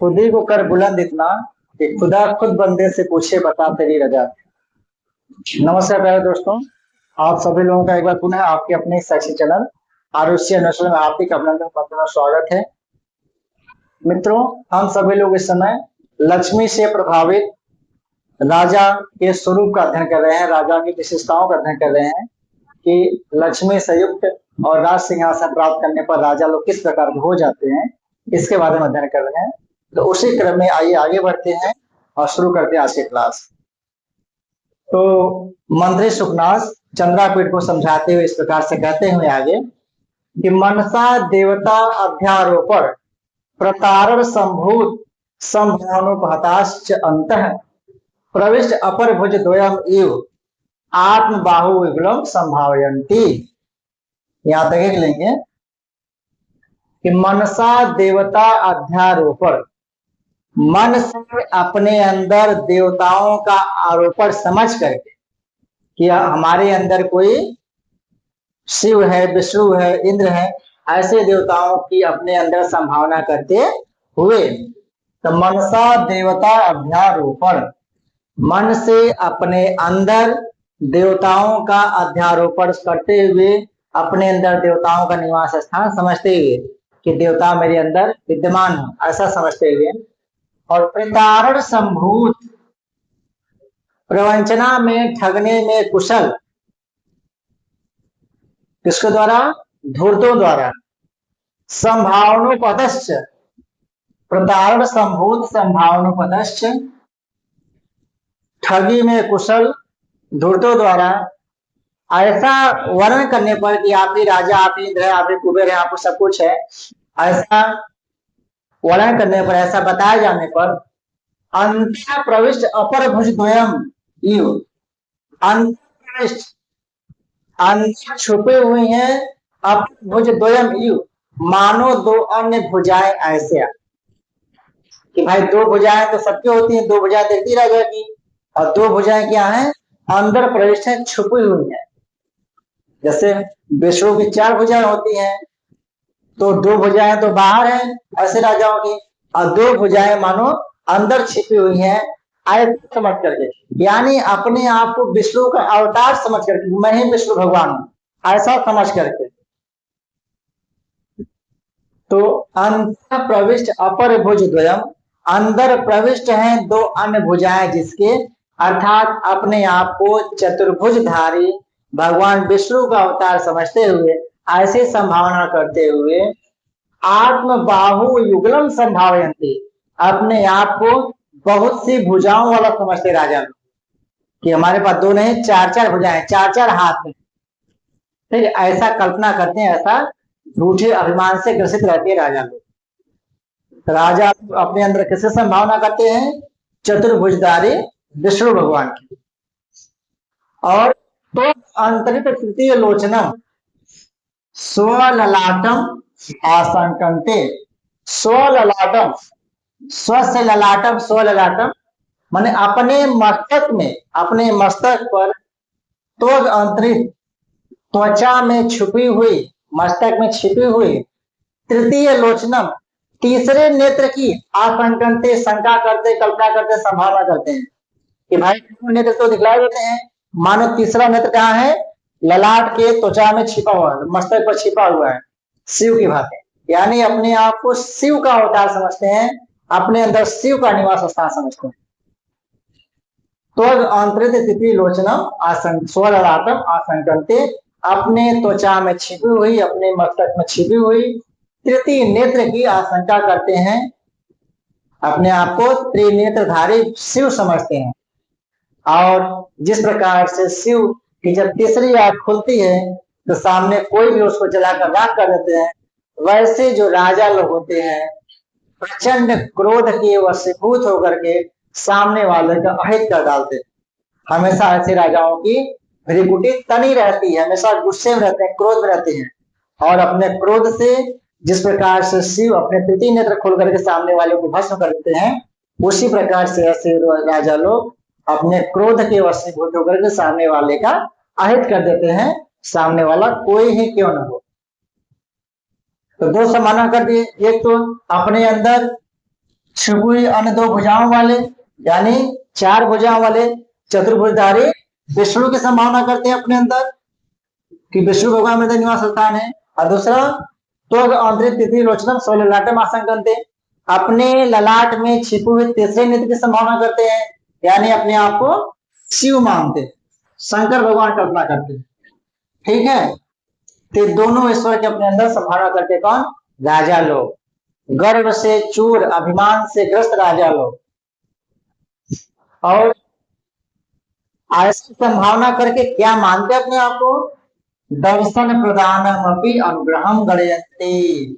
खुद ही को कर बुलंद इतना कि खुदा खुद बंदे से पूछे बता तेरी रजा। नमस्कार प्यारे दोस्तों, आप सभी लोगों का एक बार पुनः आपके अपने शैक्षिक चैनल आरुष्य नस्ल में हार्दिक अभिनंदन पत्र स्वागत है। मित्रों, हम सभी लोग इस समय लक्ष्मी से प्रभावित राजा के स्वरूप का अध्ययन कर रहे हैं, राजा की विशेषताओं का अध्ययन कर रहे हैं कि लक्ष्मी संयुक्त और राज सिंहासन प्राप्त करने पर राजा लोग किस प्रकार के हो जाते हैं, इसके बारे में अध्ययन कर रहे हैं। तो उसी क्रम में आइए आगे बढ़ते हैं और शुरू करते हैं आज की क्लास। तो मंत्री सुखनाथ चंद्रापीठ को समझाते हुए इस प्रकार से कहते हुए आगे कि मनसा देवता अध्यारोपण प्रतारण संभूत संभावनोपहताश्च अंतः प्रविष्ट अपर भुज द्वयम इव आत्म बाहु विगलम संभावयन्ति। यहां तक एक लेंगे कि मनसा देवता अध्यारोपण, मन से अपने अंदर देवताओं का आरोपण समझ करके कि हमारे अंदर कोई शिव है, विष्णु है, इंद्र है, ऐसे देवताओं की अपने अंदर संभावना करते हुए तो मनसा देवता अध्यारोपण, मन से अपने अंदर देवताओं का अध्यारोपण करते हुए अपने अंदर देवताओं का निवास स्थान समझते हुए कि देवता मेरे अंदर विद्यमान है, ऐसा समझते हुए और प्रतारण संभूत, प्रवंचना में ठगने में कुशल, किसके द्वारा? धूर्तों द्वारा। संभावनोपदश्च, प्रतारण संभूत संभावनोपदश्च, ठगी में कुशल धूर्तों द्वारा ऐसा वर्णन करने पर कि आप ही राजा, आप ही इंद्र है, आप ही कुबेर है, आपको सब कुछ है, ऐसा वर्णन करने पर, ऐसा बताए जाने पर अंत प्रविष्ट अपर भुज द्वयम इव, अंत प्रविष्ट, अंत छुपे हुए हैं अपर भुज द्वयम इव, मानो दो अन्य भुजाएं ऐसे कि भाई दो भुजाएं तो सबकी होती हैं, दो भुजाएं देखती रह जाएगी और दो भुजाएं क्या है? अंदर प्रविष्ट है, छुपी हुई है। जैसे विष्णु की चार भुजाएं होती हैं तो दो भुजाएं तो बाहर हैं ऐसे राजाओं की, और दो भुजाएं मानो अंदर छिपी हुई हैं ऐसे समझ करके, यानी अपने आप को विष्णु का अवतार समझ करके, मैं ही विष्णु भगवान हूं ऐसा समझ करके। तो अंत प्रविष्ट अपर भुज द्वयम, अंदर प्रविष्ट हैं दो अन्य भुजाएं जिसके, अर्थात अपने आप को चतुर्भुजधारी भगवान विष्णु का अवतार समझते हुए, ऐसी संभावना करते हुए आत्म बाहु युगलम संभावयन्ति, अपने आप को बहुत सी भुजाओं वाला समझते राजा लोग कि हमारे पास दो नहीं चार चार भुजाएं, चार चार हाथ में, ठीक है, ऐसा कल्पना करते हैं, ऐसा झूठे अभिमान से ग्रसित रहते हैं राजा लोग। राजा अपने अंदर किससे संभावना करते हैं? चतुर्भुजधारी विष्णु भगवान की। और तो अंतरित तृतीय लोचनम स्वललाटम आसंकंते, स्वललाटम, स्वस्य ललाटम, स्वललाटम माने अपने मस्तक में, अपने मस्तक पर त्वग अंतरित, त्वचा में छुपी हुई, मस्तक में छिपी हुई तृतीय लोचनम, तीसरे नेत्र की आसंकंते, शंका करते, कल्पना करते, संभावना करते हैं कि भाई नेत्र तो दिखलाई देते हैं, मानो तीसरा नेत्र कहाँ है? ललाट के त्वचा में छिपा हुआ है, मस्तक पर छिपा हुआ है शिव की भांति, यानी अपने आप को शिव का अवतार समझते हैं, अपने अंदर शिव का निवास स्थान समझते हैं। तो अंतरित तृतीय लोचनम आसन स्वललाटम आसंकंते, अपने त्वचा में छिपी हुई, अपने मस्तक में छिपी हुई तृतीय नेत्र की आशंका करते हैं, अपने आप को त्रिनेत्रधारी शिव समझते हैं। और जिस प्रकार से शिव की जब तीसरी आंख खुलती है तो सामने कोई भी उसको जलाकर राख कर देते हैं, वैसे जो राजा लोग होते हैं प्रचंड क्रोध के वशीभूत होकर के सामने वाले का अहित कर डालते हैं। हमेशा ऐसे राजाओं की भ्रिकुटी तनी रहती है, हमेशा गुस्से में रहते हैं, क्रोध में रहते हैं, और अपने क्रोध से जिस प्रकार से शिव अपने तृतीय नेत्र खोल करके सामने वाले को भस्म करते हैं, उसी प्रकार से ऐसे राजा लोग अपने क्रोध के वशीभूत होकर के सामने वाले का अहित कर देते हैं, सामने वाला कोई ही क्यों न हो। तो दो समाना कर दिए, एक तो अपने अंदर छुपी अन्य दो भुजाओं वाले, यानी चार भुजाओं वाले चतुर्भुजधारी विष्णु की संभावना करते हैं अपने अंदर कि विष्णु भगवान में निवास स्थान है। और दूसरा त्वग आंतरिक तिथि लोचनम स्वललाटम आशंकन्ते, अपने ललाट में छिपे हुए तीसरे नेत्र की संभावना करते हैं, यानी अपने आप को शिव मानते, शंकर भगवान कल्पना करते। ठीक है, तो दोनों ईश्वर के अपने अंदर संभावना करते कौन? राजा लोग, गर्व से चूर, अभिमान से ग्रस्त राजा लोग। और ऐसी संभावना करके क्या मानते अपने आप को? दर्शन प्रदानम अपि अनुग्रहम गणयन्ति,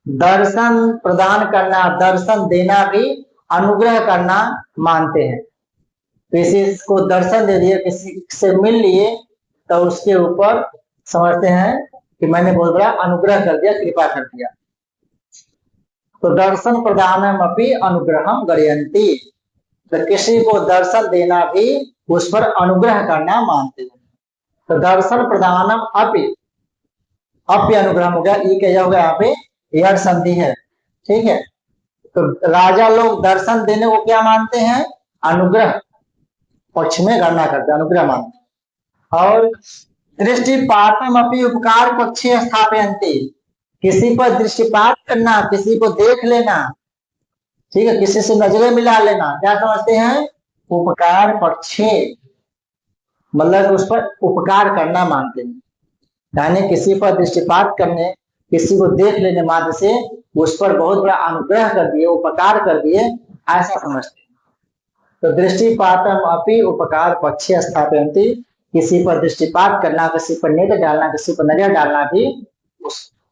दर्शन प्रदान करना, दर्शन देना भी अनुग्रह करना मानते हैं। किसी को दर्शन दे दिए, किसी से मिल लिए, तो उसके ऊपर समझते हैं कि मैंने बहुत बड़ा अनुग्रह कर दिया, कृपा कर दिया। तो दर्शन प्रदानम अपि अनुग्रहम गणयन्ति, तो किसी को दर्शन देना भी उस पर अनुग्रह करना मानते हैं। तो दर्शन प्रदानम अपि, अपि अनुग्रह हो गया, ये क्या हो गया यहाँ पे? यह संधि है। ठीक है, तो राजा लोग दर्शन देने को क्या मानते हैं? अनुग्रह पक्ष में गणना करते हैं, अनुग्रह मानते हैं। और दृष्टिपातम अपि उपकार पक्षे स्थापयन्ति, किसी पर दृष्टिपात करना, किसी को देख लेना, ठीक है, किसी से नजरें मिला लेना, क्या समझते हैं? उपकार पक्षे, मतलब उस पर उपकार करना मानते हैं, यानी किसी पर दृष्टिपात करने, किसी को देख लेने मात्र से उस पर बहुत बड़ा अनुग्रह कर दिए, उपकार कर दिए, ऐसा समझते हैं। तो दृष्टिपातम अपि उपकार पक्षे स्थापयन्ति, किसी पर दृष्टिपात करना, किसी पर नेत्र डालना, किसी पर नजर डालना भी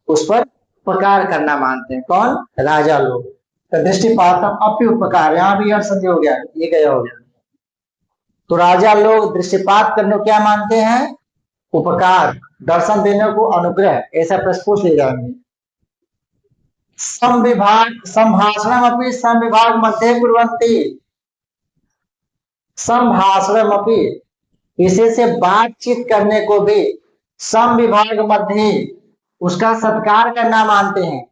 उस पर उपकार करना मानते हैं। कौन? राजा लोग। तो दृष्टिपातम अपि उपकार, यहाँ भी अर्थ संधि हो गया, ये गया हो गया। तो राजा लोग दृष्टिपात करने को क्या मानते हैं? उपकार, दर्शन देने को अनुग्रह, ऐसा प्रश्न पूछ ले जाएंगे। संविभाग संभाषणम अपि संविभाग मध्य कुर्वन्ति, संभाषणम अपि, किसी से बातचीत करने को भी संविभाग मध्य, उसका सत्कार करना मानते हैं।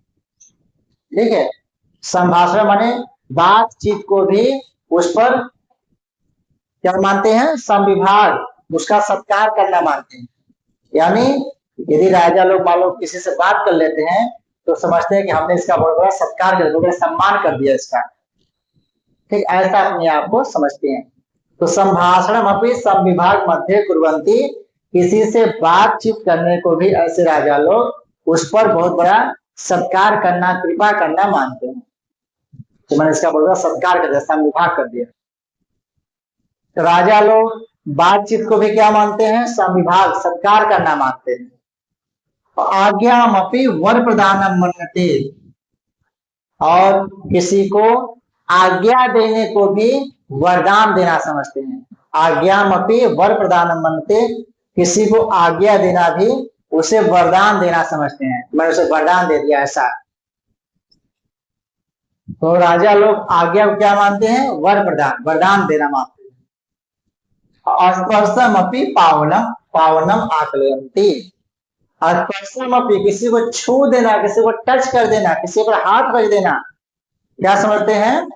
ठीक है, संभाषण माने बातचीत को भी उस पर क्या मानते हैं? संविभाग, उसका सत्कार करना मानते हैं। यानी यदि राजा लोग मान लो किसी से बात कर लेते हैं तो समझते हैं कि हमने इसका बहुत बड़ा सत्कार कर दिया, सम्मान कर दिया इसका। ठीक, ऐसा अपने आप को समझते हैं। तो संभाषणम अपि संविभाग मध्य कुर्वन्ति, किसी से बातचीत करने को भी ऐसे राजा लोग उस पर बहुत बड़ा सत्कार करना, कृपा करना मानते हैं। तो मैंने इसका बहुत बड़ा सत्कार कर दिया, संविभाग कर दिया। तो राजा लोग बातचीत को भी क्या मानते हैं? संविभाग, सत्कार करना मानते हैं। आज्ञामपि वर प्रदानम मन्यते, और किसी को आज्ञा देने को भी वरदान देना समझते हैं। आज्ञामपि वर प्रदानम मन्यते, किसी को आज्ञा देना भी उसे वरदान देना समझते हैं, मैंने उसे वरदान दे दिया ऐसा। तो राजा लोग आज्ञा को क्या मानते हैं? वर प्रदान, वरदान देना मानते हैं। स्पर्शम अपि पावनम पावनम आकलयन्ति, स्पर्शम अपि, किसी को छू देना, किसी को टच कर देना, किसी पर हाथ रख देना, क्या समझते हैं?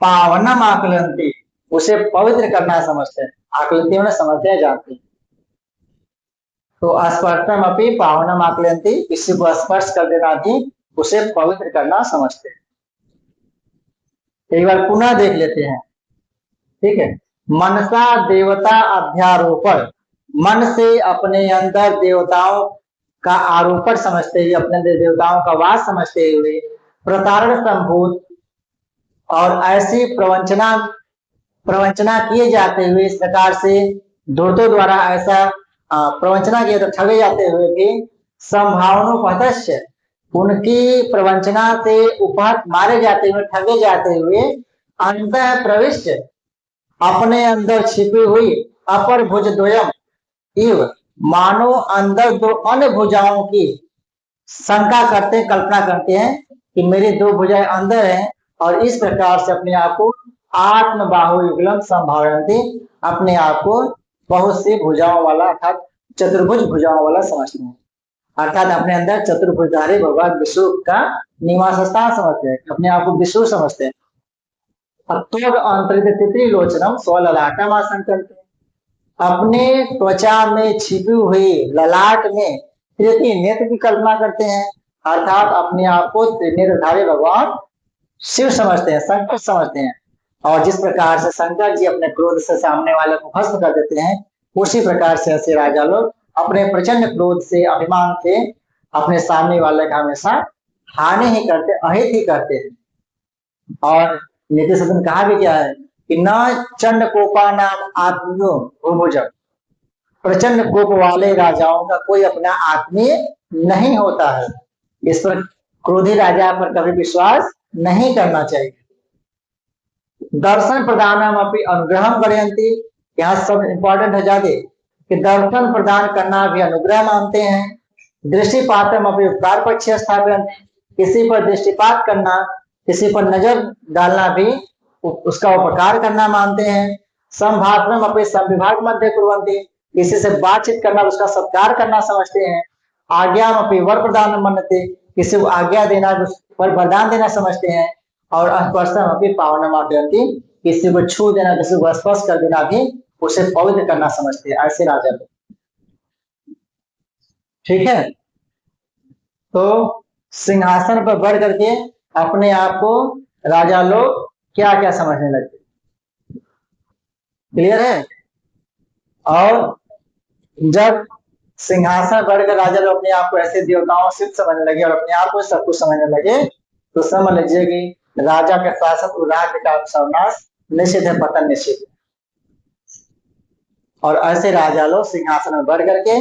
पावनम आकलयन्ति, उसे पवित्र करना समझते हैं। आकलयन्ति में समझते हैं, जानते हैं। तो स्पर्शम अपि पावनम आकलयन्ति, किसी को स्पर्श कर देना भी उसे पवित्र करना समझते हैं। एक बार पुनः देख लेते हैं। ठीक है, मनसा देवता अध्यारोपण, मन से अपने अंदर देवताओं का आरोपण समझते हुए, अपने देवताओं का वास समझते हुए, प्रतारण संभूत, और ऐसी प्रवंचना किए जाते हुए, इस प्रकार से दूतों द्वारा ऐसा प्रवंचना किए तो ठगे जाते हुए भी, संभावनोपहतस्य, उनकी प्रवंचना से उपहत मारे जाते हुए, ठगे जाते हुए, अंतः प्रविष्ट, अपने अंदर छिपी हुई, अपर भुज द्वयम इव, मानो अंदर दो अन्य भुजाओं की शंका करते, कल्पना करते हैं कि मेरी दो भुजाएं अंदर हैं, और इस प्रकार से अपने आप को आत्म बाहु युगलम संभावन्ति, अपने आप को बहुत सी भुजाओं वाला अर्थात चतुर्भुज भुजाओं वाला समझते हैं। अर्थात अपने अंदर चतुर्भुजधारी भगवान विष्णु का निवास स्थान समझते हैं, अपने आप को विष्णु समझते हैं। त्वग अंतरित त्रिलोचनम स्वललाटम आसंकल्प, अपने त्वचा में छिपी हुई ललाट में तृतीय नेत्र की कल्पना करते हैं, अर्थात अपने आप को त्रिनेत्रधारी भगवान शिव समझते हैं, शंकर समझते हैं। और जिस प्रकार से शंकर जी अपने क्रोध से सामने वाले को भस्म कर देते हैं, उसी प्रकार से ऐसे राजा लोग अपने प्रचंड क्रोध से, अभिमान से अपने सामने वाले का हमेशा हानि ही करते, अहित ही करते हैं। और नीति सदन कहा भी क्या है कि न चंड कोपा नाम आत्मियो भूभुजम, प्रचंड कोप वाले राजाओं का कोई अपना आत्मीय नहीं होता है। इस पर क्रोधी राजा पर कभी विश्वास नहीं करना चाहिए। दर्शन प्रदानम अपनी अनुग्रहम करयंती, यहाँ सब इंपॉर्टेंट है ज्यादा कि दर्शन प्रदान करना भी अनुग्रह मानते हैं। दृष्टिपातम अपनी उपकार पक्ष स्थापन, किसी पर दृष्टिपात करना, किसी पर नजर डालना भी उसका उपकार करना मानते हैं। संभाषणम अपनी संविभाग मध्य कुर्वन्ति, किसी से बातचीत करना उसका सत्कार करना समझते हैं। आज्ञा अपनी वर प्रदान मनते, किसी को आज्ञा देना, उस पर वरदान देना समझते हैं। और स्पर्शम अपनी पावनम आप्यंती, किसी को छू देना, किसी को स्पर्श कर देना भी उसे पवित्र करना समझते हैं ऐसे राजा लोग। ठीक है, तो सिंहासन पर बढ़ करके अपने आप को राजा लोग क्या क्या समझने लगते, क्लियर है। और जब सिंहासन बढ़कर राजा लोग अपने आप को ऐसे देवताओं से समझने लगे और अपने आप को सब कुछ समझने लगे, तो समझ लीजिए कि राजा के शासन और राज्य का सर्वनाश निश्चित है, पतन निश्चित है। और ऐसे राजा लोग सिंहासन में बढ़ करके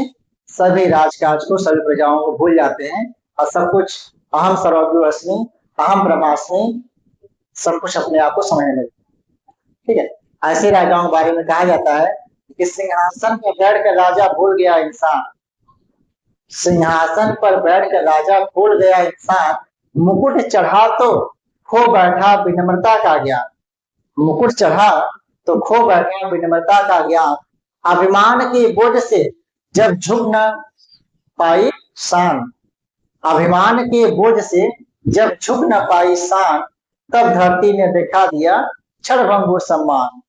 सभी राजकाज को, सभी प्रजाओं को भूल जाते हैं और सब कुछ अहम सर्वज्ञ अहम ब्रह्मास्मि, सब कुछ अपने आप को समझने लगते। ठीक है, ऐसे राजाओं के बारे में कहा जाता है कि सिंहासन पर बैठकर राजा भूल गया इंसान, सिंहासन पर बैठकर राजा भूल गया इंसान, मुकुट चढ़ा तो खो बैठा विनम्रता का ज्ञान, मुकुट चढ़ा तो खो बैठा विनम्रता का ज्ञान, अभिमान के बोझ से जब झुक न पाई शान, अभिमान के बोझ से जब झुक न पाई शान, तब धरती ने दिखा दिया क्षणभंगुर सम्मान।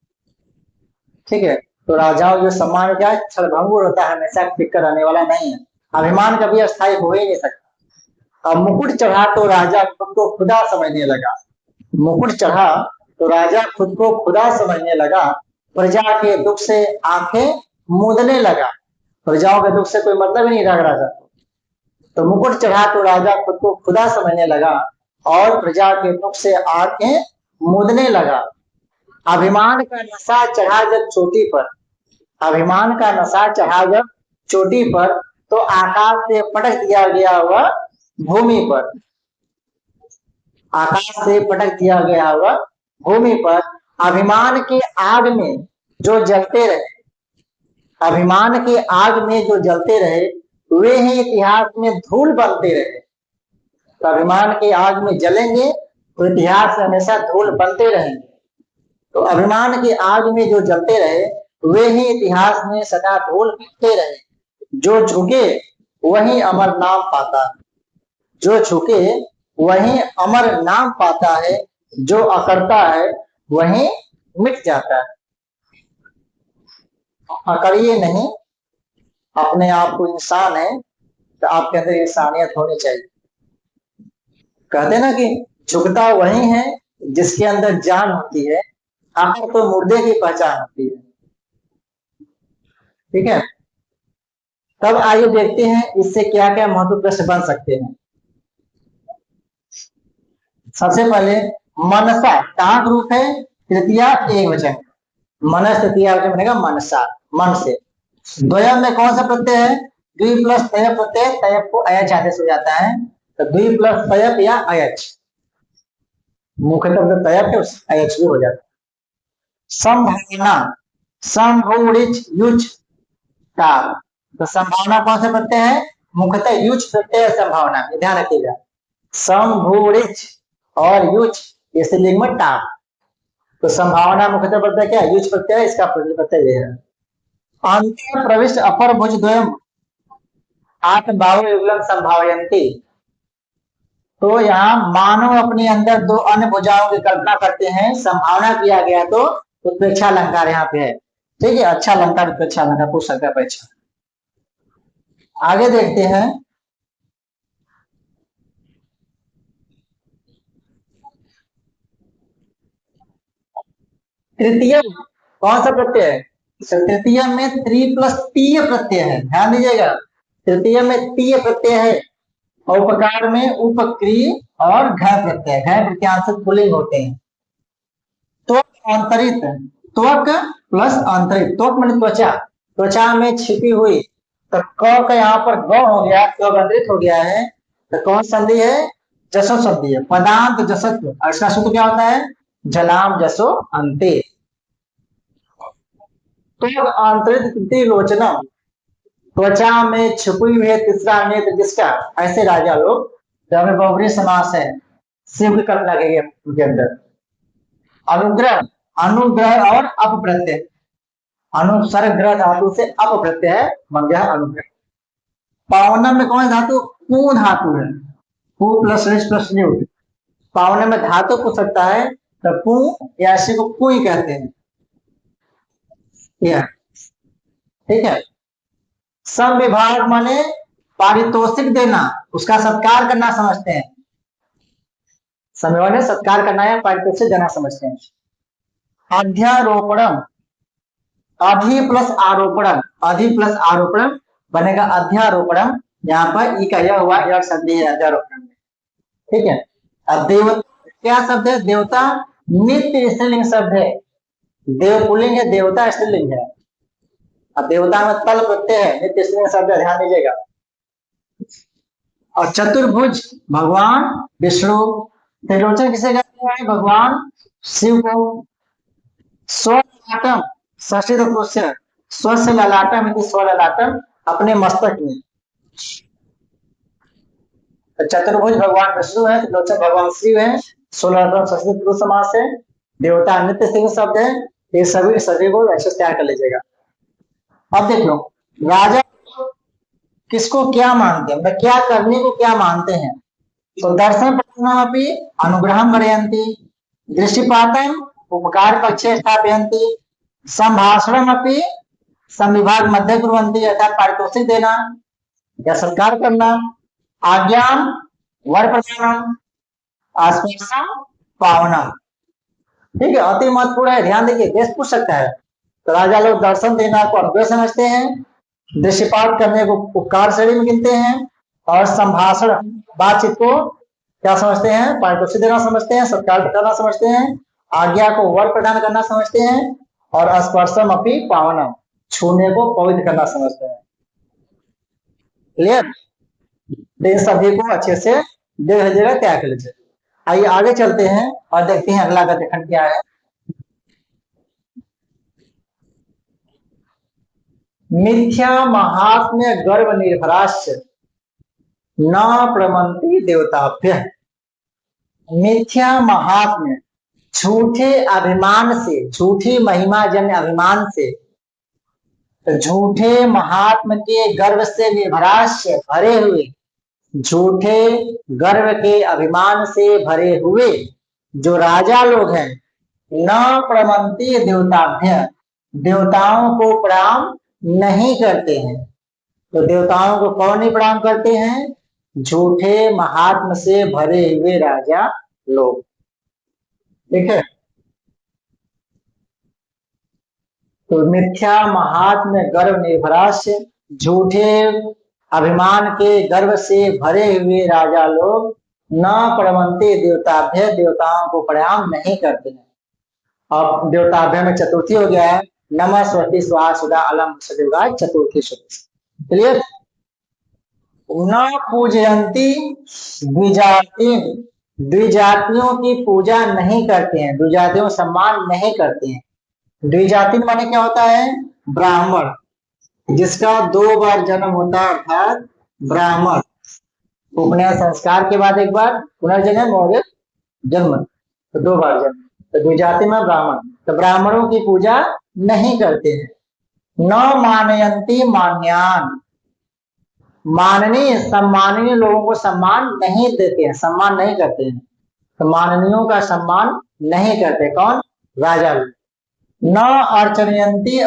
ठीक है, तो राजाओं जो सम्मान क्या है, क्षणभंगुर होता है, हमेशा टिककर रहने वाला नहीं है, अभिमान कभी अस्थायी हो ही नहीं सकता। अब मुकुट चढ़ा तो राजा खुद को खुदा समझने लगा, मुकुट चढ़ा तो राजा खुद को खुदा समझने लगा, प्रजा के दुख से आंखें मूंदने लगा, प्रजाओं के दुख से कोई मतलब ही नहीं रहा राजा। तो मुकुट चढ़ा तो राजा खुद को खुदा समझने लगा और प्रजा के दुख से आंखें मूंदने लगा। अभिमान का नशा चढ़ा जब चोटी पर, अभिमान का नशा चढ़ा जब चोटी पर, तो आकाश से पटक दिया गया हुआ भूमि पर, आकाश से पटक दिया गया हुआ भूमि पर। अभिमान के आग में जो जलते रहे, अभिमान के आग में जो जलते रहे, वे ही इतिहास में धूल बनते रहे। तो अभिमान के आग में जलेंगे तो इतिहास में हमेशा धूल बनते रहेंगे। तो अभिमान के आग में जो जलते रहे, वे ही इतिहास में सदा धूल बनते रहे। जो झुके वही अमर नाम पाता है, जो झुके वही अमर नाम पाता है, जो अकड़ता है वही मिट जाता है। अकड़िए नहीं, अपने आप को इंसान है तो आपके अंदर इंसानियत होनी चाहिए। कहते ना कि झुकता वही है जिसके अंदर जान होती है, आखिर तो मुर्दे की पहचान होती है। ठीक है, तब आइए देखते हैं इससे क्या क्या महत्वपूर्ण प्रश्न बन सकते हैं। सबसे पहले मनसा काक रूप है, तृतीया एक वचन, मनस तृतीया वचन बनेगा मनसा, मन से। द्वयम में कौन सा प्रत्यय है, द्वि प्लस तय प्रत्यय, तय को अयच आदेश हो जाता है, तो द्वि प्लस तयप या अयच, मुख्यतः तयप अयच भी हो जाता है। संभावना संभूरिच युच काल, तो संभावना कौन सा प्रत्यय है, मुख्यतः युच प्रत्यय संभावना, ध्यान रखिएगा। संभूरिच और युच इस लिंग में टाप, तो संभावना मुख्यतः प्रत्यय क्या है, युच प्रत्यय, इसका प्रत्यय है। अंतर प्रविष्ट अपर भुज द्वयम, आत्मभाव युगलम संभावयंती। तो यहाँ मानव अपने अंदर दो अन्य भुजाओं की कल्पना करते हैं, संभावना किया गया तो उत्प्रेक्षा अलंकार यहाँ पे है। ठीक है, अच्छा अलंकार उत्प्रेक्षा अलंकार पूछ सकता है परीक्षा। आगे देखते हैं, तृतीय कौन सा प्रत्यय है? तृतीय में त्रि प्लस तीय प्रत्यय है, ध्यान दीजिएगा। तृतीय में तीय प्रत्यय है और उपकार में उपक्रिय और घ प्रत्यय, घ प्रत्यांशक पुल्लिंग होते हैं। त्वक अंतरित, त्वक प्लस अंतरित, त्वक माने त्वचा, त्वचा में छिपी हुई, तो क का यहाँ पर ग हो गया, त्वक अंतरित हो गया है, तो कौन संधि है? जसो संधि है, पदांत जसत्व, और इसका सूत्र क्या होता है? जलाम जसो अंते। त्वक अंतरित त्रिलोचनम, त्वचा में छुपी हुई है तीसरा नेत्र जिसका, ऐसे राजा लोग, जब बहुब्रीहि समास है, शिव की कल्पना की गई उनके अंदर। अनुग्रह, अनुग्रह और अप प्रत्यय, अनुसर्ग ग्रह धातु से अप प्रत्यय है, बन गया अनुग्रह। पावनम में कौन धातु? पू धातु है, पू प्लस रिच प्लस न्यू। पावनम में धातु पूछ सकता है तो पू या इसी को पू ही कहते हैं, ठीक है। सम विभाग माने पारितोषिक देना, उसका सत्कार करना समझते हैं, समय सत्कार करना या पारितोषिक देना समझते हैं। अध्यारोपणम, अधि प्लस आरोपणम, अधि प्लस आरोपणम बनेगा अध्यारोपणम, यहाँ पर ई का यह हुआ, यह संधि है अध्यारोपणम, ठीक है। अब देवता क्या शब्द है? देवता नित्य स्त्रीलिंग शब्द है, देव पुल्लिंग है, देवता स्त्रीलिंग है। अब देवता में तल प्रत्यय है, नित्य स्त्रीलिंग शब्द है, ध्यान दीजिएगा। और चतुर्भुज भगवान विष्णु, त्रिलोचन किसे कहते हैं? भगवान शिव को। स्वललाटम, षष्ठी पुरुष, स्व से ललाटम, स्वललाटम अपने मस्तक में। तो चतुर्भुज भगवान विष्णु है, त्रिलोचन भगवान शिव है, स्वललाटम षष्ठी पुरुष समास है, देवता नित्य स्त्रीलिंग शब्द है। ये सभी को ऐसे तैयार कर लीजिएगा। अब देख लो, राजा किसको क्या मानते हैं, क्या करने को क्या मानते हैं? तो दर्शन प्रश्नमपि अनुग्रहं कारयन्ति, दृष्टिपातम उपकार पक्षे स्थापयन्ति, संभाषणमपि संविभाग मध्य कुर्वन्ति, अर्थात पारितोषिक देना या सत्कार करना, आज्ञा वर प्रदानम, आस्पर्शम पावनम। ठीक है, अति महत्वपूर्ण है, ध्यान देखिए, देश पूछ सकता है। तो राजा लोग दर्शन देना को अनुग्रह समझते हैं, दृष्टिपात करने को उपकार श्रेणी में गिनते हैं, और संभाषण बातचीत को क्या समझते हैं? पारितोषिक देना समझते हैं, सत्कार करना समझते हैं, आज्ञा को वर प्रदान करना समझते हैं, और स्पर्शम अपनी पावनम छूने को पवित्र करना समझते हैं। क्लियर? इन सभी को अच्छे से देख लीजिएगा, त्याग कर लीजिए। आइए आगे चलते हैं और देखते हैं अगला गद्यखंड क्या है। मिथ्या महात्म्य गर्व निर्भराश्च न प्रमंति देवताभ्य। मिथ्या महात्म्य, झूठे अभिमान से, झूठी महिमा जन्य अभिमान से, झूठे महात्म के गर्व से निर्भराश्च भरे हुए, झूठे गर्व के अभिमान से भरे हुए जो राजा लोग हैं, न प्रमंति देवताभ्य, देवताओं को प्रणाम नहीं करते हैं। तो देवताओं को कौन नहीं प्रणाम करते हैं? झूठे महात्म से भरे हुए राजा लोग, ठीक है। तो मिथ्या महात्म्य गर्व निर्भराश्च, झूठे अभिमान के गर्व से भरे हुए राजा लोग, न प्रमंते देवताभ्य, देवताओं को प्रणाम नहीं करते हैं। अब देवताभ्य में चतुर्थी हो गया है, नमः स्वस्ति स्वाहा सुधा अलम सदेवगाय, चतुर्थी शुद्ध। क्लियर? न पूजयंती द्विजाति, द्विजातियों की पूजा नहीं करते हैं, द्विजातियों सम्मान नहीं करते हैं। द्विजाति माने क्या होता है? ब्राह्मण, जिसका 2 बार जन्म होता है, अर्थात ब्राह्मण। उपनयन संस्कार के बाद एक बार पुनर्जन्म और जन्म, तो 2 बार जन्म, तो द्विजाति में ब्राह्मण। तो ब्राह्मणों की पूजा नहीं करते हैं। न मानयंती मान्यान, माननीय सम्माननीय लोगों को सम्मान नहीं देते हैं, सम्मान नहीं करते हैं, तो माननीयों का सम्मान नहीं करते कौन? राजा लोग। न अर्चनयंती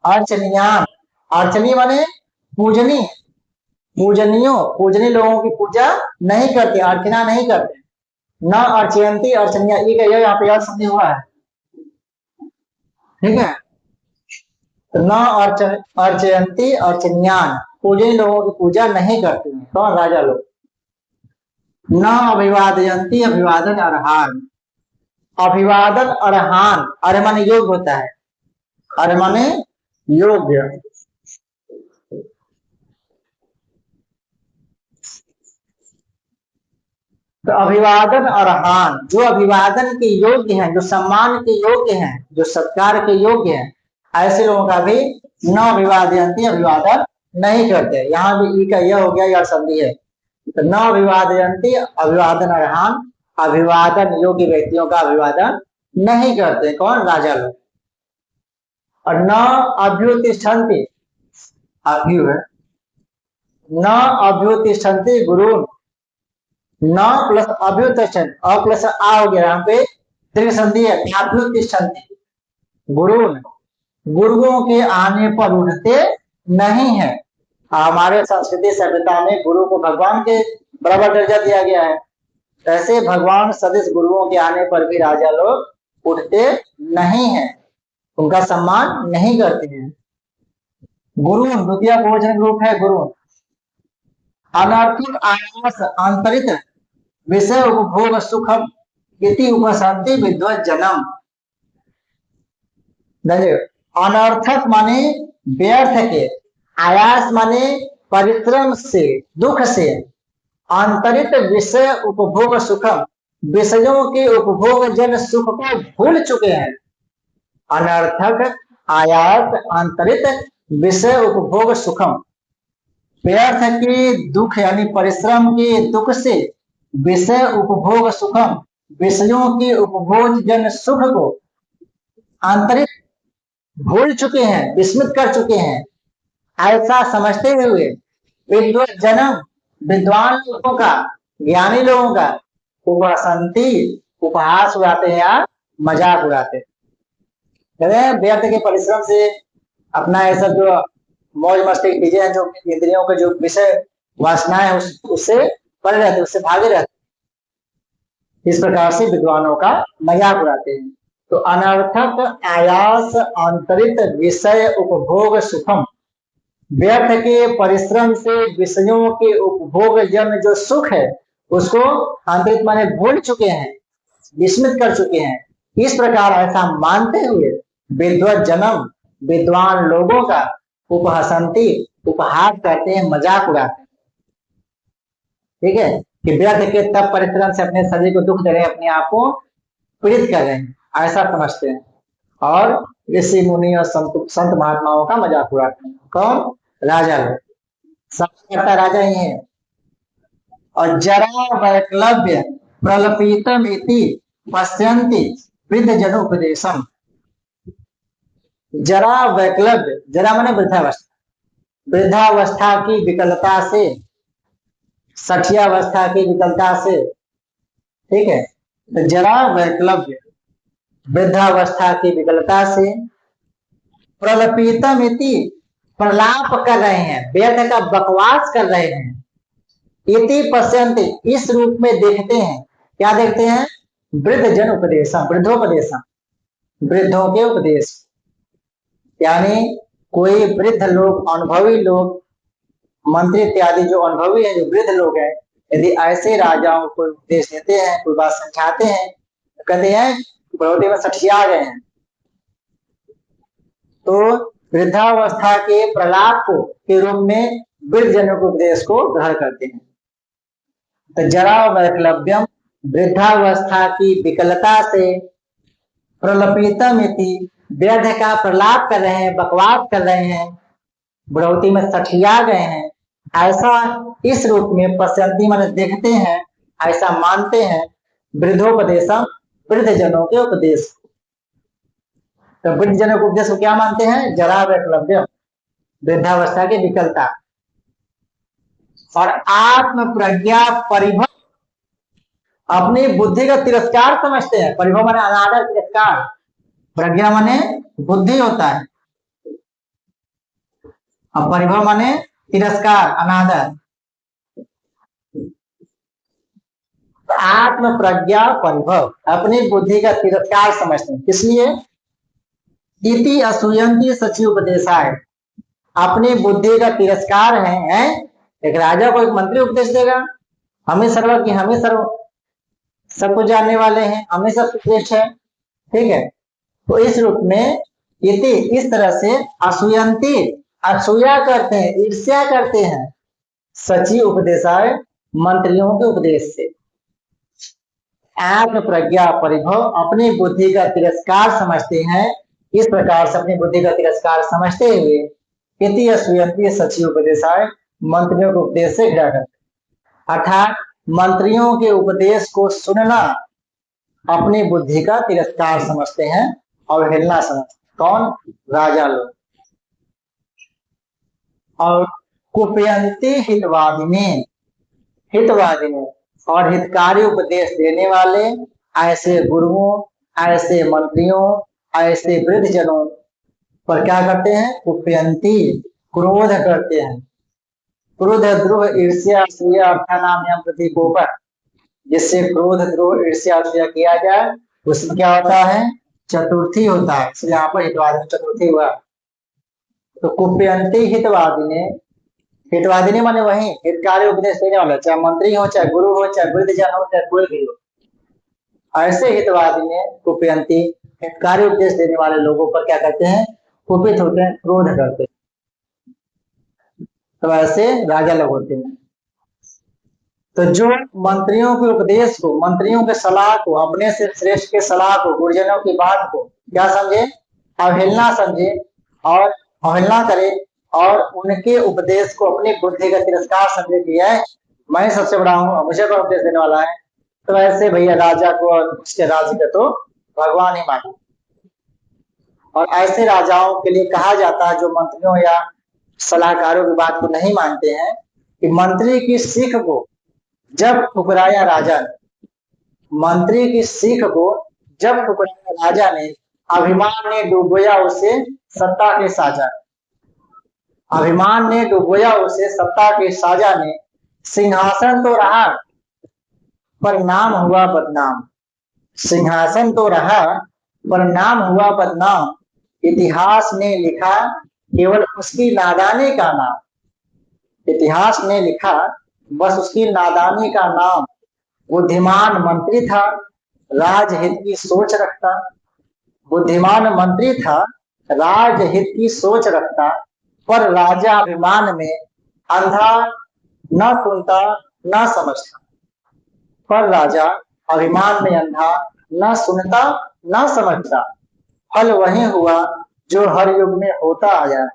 अर्चनियान, अर्चनीय माने पूजनीय, पूजनीयों पूजनीय लोगों की पूजा नहीं करते, अर्चना नहीं करते। न अर्चयंती अर्चनिया, ये यहाँ पे शब्द हुआ है, ठीक है। तो न अर्चयंती अर्चनियान, पूजनीय लोगों की पूजा नहीं करते हैं कौन? राजा लोग। न अभिवादयंती अभिवादन अर्हान, अभिवादन अर्हान, अरे माने योग्य होता है, अरे माने योग्य। तो अभिवादन अर्हान, जो अभिवादन के योग्य हैं, जो सम्मान के योग्य हैं, जो सत्कार के योग्य हैं, ऐसे लोगों का भी न अभिवादयंती अभिवादन नहीं करते। यहाँ भी ई का यह हो गया, यह संधि है। तो न अभिवादयंती अभिवादन अर्हान, अभिवादन योग्य व्यक्तियों का अभिवादन नहीं करते कौन? राजा लोग। और न अभ्युतिष्ठन्ति, अभ्यु है, न अभ्युतिष्ठन्ति गुरु, न प्लस अभ्युतिष्ठन, अ प्लस आ हो गया, यहाँ पे दीर्घ संधि है, अभ्युतिष्ठन्ति गुरु, गुरुओं के आने पर उठते नहीं है। हमारे संस्कृति सभ्यता में गुरु को भगवान के बराबर दर्जा दिया गया है, ऐसे भगवान सदस्य गुरुओं के आने पर भी राजा लोग उठते नहीं है, उनका सम्मान नहीं करते हैं। गुरु द्वितीय बहुवचन रूप है गुरु। अनर्थक आयास आंतरिक विषय उपभोग सुखम इति उपशांति विद्वत जन्म। अनर्थक माने व्यर्थ के, आयास माने परिश्रम से, दुख से, आंतरिक विषय उपभोग सुखम, विषयों के उपभोग जन सुख को भूल चुके हैं। अनर्थक आयास आंतरिक विषय उपभोग सुखम, व्यर्थ के दुख यानी परिश्रम के दुख से विषय उपभोग सुखम, विषयों के उपभोग जन सुख को आंतरिक भूल चुके हैं, विस्मृत कर चुके हैं। ऐसा समझते हुए विद्वत जन्म, विद्वान लोगों का, ज्ञानी लोगों का उपहसंती, उपहास उड़ाते हैं या मजाक उड़ाते हैं। व्यर्थ के परिश्रम से अपना ऐसा जो मौज मस्ती की चीजें हैं, जो इंद्रियों के जो विषय वासनाएं है उससे परे रहते, उससे भागे रहते, इस प्रकार से विद्वानों का मजाक उड़ाते हैं। तो अनर्थक आयास आंतरिक विषय उपभोग सुखम, व्यर्थ के परिश्रम से विषयों के उपभोग जन जो सुख है उसको आंतरिक माने भूल चुके हैं, विस्मृत कर चुके हैं। इस प्रकार ऐसा मानते हुए विद्वत जन्म, विद्वान लोगों का उपहसंती, उपहास करते हैं, मजाक उड़ाते हैं, ठीक है, कि व्यर्थ के तब परिश्रम से अपने शरीर को दुख दे रहे हैं, अपने आप को पीड़ित कर रहे हैं, ऐसा समझते हैं। और ऋषि मुनि और संत महात्माओं का मजाक उड़ाते हैं कौन? राजा लोग, सबसे राजा ही है। और जरा वैक्लव्य प्रलपितम इति पश्यन्ति वृद्ध जनोपदेशम। जरा वैक्लव्य, जरा माने वृद्धावस्था, वृद्धावस्था की विकलता से, सठियावस्था की विकलता से, ठीक है। तो जरा वैक्लव्य, वृद्धावस्था की विकलता से, प्रलपितम इति, प्रलाप कर रहे हैं, व्यर्थ का बकवास कर रहे हैं, इति पश्यन्ति, इस रूप में देखते हैं। क्या देखते हैं? वृद्ध जन उपदेशम, वृद्धोपदेशम, वृद्धों के उपदेश, यानी कोई वृद्ध लोग, अनुभवी लोग, मंत्री इत्यादि जो अनुभवी है, जो वृद्ध लोग हैं, यदि ऐसे राजाओं को उपदेश देते हैं, कोई बात समझाते हैं, तो कहते हैं बढ़ोतरी में सठिया गए हैं। तो वृद्धावस्था के प्रलाप को के रूप में वृद्ध जनों के उपदेश को ग्रहण करते हैं। तो जरा वैक्लव्यम, वृद्धावस्था की विकलता से, प्रलपितम इति, व्यर्थ का प्रलाप कर रहे हैं, बकवास कर रहे हैं, बढ़ोतरी में सठिया गए हैं, ऐसा इस रूप में पश्यन्ति माने देखते हैं, ऐसा मानते हैं, वृद्धोपदेशम, वृद्ध जनों के उपदेश। तो वृद्ध जनों के उपदेश को क्या मानते हैं? जरा वैक्लव्य, वृद्धावस्था की विकलता, और आत्म प्रज्ञा परिभव अपनी बुद्धि का तिरस्कार समझते हैं। परिभव माने अनादर, तिरस्कार। प्रज्ञा माने बुद्धि होता है और परिभव माने तिरस्कार, अनादर। आत्म प्रज्ञा परिभव अपनी बुद्धि का तिरस्कार समझते हैं। इसलिए इति असूयंती सचिव उपदेशाय, अपनी बुद्धि का तिरस्कार है। एक राजा को एक मंत्री उपदेश देगा, हमें सर्व की हमें सर्व सब कुछ जानने वाले हैं, हमें सब श्रेष्ठ है, ठीक है। तो इस रूप में इति इस तरह से असूयंती असूया करते हैं, ईर्ष्या करते हैं, सचिव उपदेशाय मंत्रियों के उपदेश से। आत्म प्रज्ञा परिभव अपनी बुद्धि का तिरस्कार समझते हैं। इस प्रकार से अपनी बुद्धि का तिरस्कार समझते हुए इति असूयंती सचिव उपदेशाय मंत्रियों के उपदेश से घृणा करते, अर्थात मंत्रियों के उपदेश को सुनना अपनी बुद्धि का तिरस्कार समझते हैं, अवहेलना समझते। कौन? राजा लोग। और कुप्यंती हितवादिनी, हितवादिनी और हितकारी उपदेश देने वाले ऐसे गुरुओं, ऐसे मंत्रियों, ऐसे वृद्ध जनों पर क्या करते हैं? कुप्यंती, क्रोध करते हैं। क्रोध, द्रोह, ईर्ष्या, असूया अर्थानाम यम प्रतीकों पर, जिससे क्रोध, द्रोह, ईर्ष्या, असूया किया जाए, उसमें क्या होता है? चतुर्थी होता है। इसलिए यहाँ पर हितवादी चतुर्थी हुआ। तो कुप्यंती हितवादिनी, हितवादिनी माने वही हितकारी उपदेश देने वाला, चाहे मंत्री हो, चाहे गुरु हो, चाहे वृद्ध जन हो, चाहे कोई भी हो, ऐसे हितवादिनी कुप्यंती हितकारी उपदेश देने वाले लोगों पर क्या करते हैं? कुपित होते हैं, क्रोध करते हैं। तो ऐसे राजा लोग होते हैं। तो जो मंत्रियों के उपदेश को, मंत्रियों के सलाह को, अपने से श्रेष्ठ के सलाह को, गुरुजनों की बात को क्या समझे? अवहेलना समझे और अवहेलना करे और उनके उपदेश को अपनी बुद्धि का तिरस्कार समझे कि है मैं सबसे बड़ा हूँ, मुझे कौन उपदेश देने वाला है। तो ऐसे भैया राजा को और उसके राज्य का तो भगवान ही माने। और ऐसे राजाओं के लिए कहा जाता है जो मंत्रियों या सलाहकारों की बात को नहीं मानते हैं, कि मंत्री की सीख को जब ठुकराया राजा ने, मंत्री की सीख को जब ठुकराया राजा ने, अभिमान ने डुबोया उसे सत्ता के साजा, अभिमान ने डुबोया उसे सत्ता के साजा ने, सिंहासन तो रहा पर नाम हुआ बदनाम, सिंहासन तो रहा पर नाम हुआ बदनाम, इतिहास ने लिखा केवल उसकी नादानी का नाम, इतिहास ने लिखा बस उसकी नादानी का नाम। बुद्धिमान मंत्री था, राजहित की सोच रखता, बुद्धिमान मंत्री था, राजहित की सोच रखता, पर राजा अभिमान में अंधा, न सुनता न समझता, पर राजा अभिमान में अंधा, न सुनता न समझता। फल वही हुआ जो हर युग में होता आया है,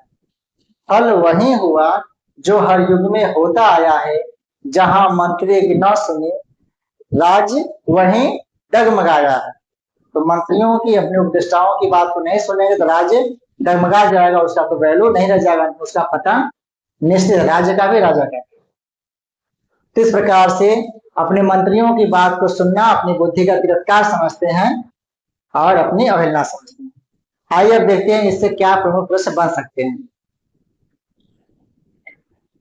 फल वही हुआ जो हर युग में होता आया है। जहां मंत्री की न सुने राज्य वहीं डगमगाया है। तो मंत्रियों की, अपने उपदेष्टाओं की बात को नहीं सुनेंगे तो राज्य डगमगा जाएगा, उसका तो वैल्यू नहीं रह जाएगा, उसका पता निश्चित, राज्य का भी राजा का। तो इस प्रकार से अपने मंत्रियों की बात को सुनना अपनी बुद्धि का तिरस्कार समझते हैं और अपनी अवहेलना समझते हैं। आइए अब देखते हैं इससे क्या प्रमुख प्रश्न बन सकते हैं।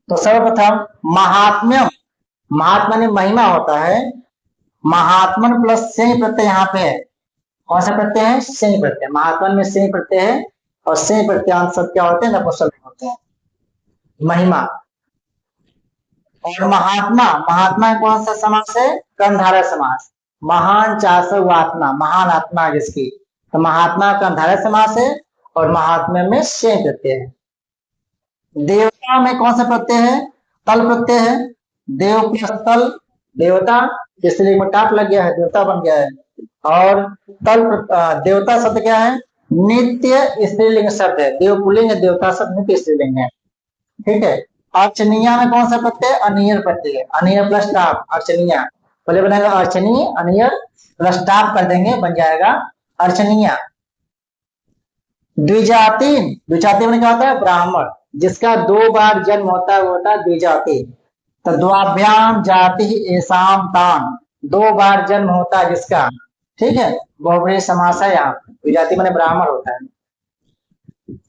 तो सर्वप्रथम महात्म्यम, महात्मा ने महिमा होता है, महात्मन प्लस से प्रत्यय यहाँ पे है। कौन सा प्रत्यय है? से प्रत्यय। महात्मन में से प्रत्यय है और से प्रत्यांत सब क्या होते हैं? नपुंसक होते हैं। महिमा और महात्मा, महात्मा कौन सा समास है? कर्मधारय समास। महान चासव आत्मा, महान आत्मा जिसकी, तो महात्मा कर्मधारय समास है और महात्मा में से प्रत्यय है। देवता में कौन सा प्रत्यय है? तल प्रत्यय है। देव प्लस तल, देवता, स्त्रीलिंग में टाप लग गया है, देवता बन गया है। और तल देवता शब्द क्या है? नित्य स्त्रीलिंग शब्द है। देव पुल्लिंग, देवता शब्द नित्य स्त्रीलिंग है, ठीक है। अर्चनीय में कौन सा प्रत्यय? अनियर प्रत्यय है। अनियर प्लस टाप, अर्चनीय। पहले बनेगा अर्चनीय, अनियर प्लस टाप कर देंगे, बन जाएगा अर्चनीय। द्विजाति, द्विजाति में क्या होता है? ब्राह्मण, जिसका 2 बार जन्म होता है वो होता है द्विजाति। तो द्वाभ्याम जाति एसाम तान, 2 बार जन्म होता है जिसका, ठीक है, बहुब्रीहि समास है यहाँ। विजाति माने ब्राह्मण होता है।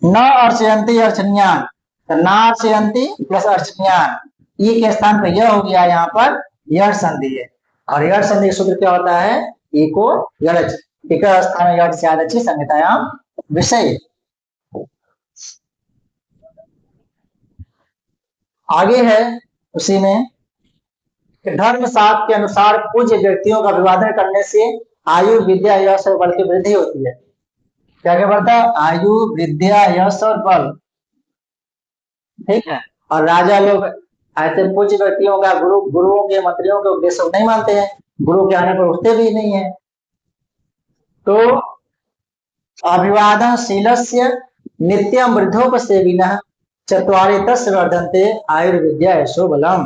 न अर्चयंती अर्चन्यान, तो न अर्चयंती प्लस अर्चन्यान, ई के स्थान पर यह हो गया, यहाँ पर यह संधि है। और यह संधि सूत्र क्या होता है, ई को यड़च, इका स्थान यड़ से आदि संहितायाम विषय। आगे है उसी में, धर्म शास्त्र के अनुसार पूज्य व्यक्तियों का अभिवादन करने से आयु विद्या यश और बल की वृद्धि होती है। क्या क्या बढ़ता है, आयु विद्या यश और बल, ठीक है। और राजा लोग ऐसे पूज्य व्यक्तियों का गुरुओं के मंत्रियों के उपदेश नहीं मानते हैं, गुरु के आने पर उठते भी नहीं है। तो अभिवादन शीलस्य नित्यम वृद्धोपसेविनः चत्वारि तस्य वर्धन्ते आयुर्विद्या यशो बलम।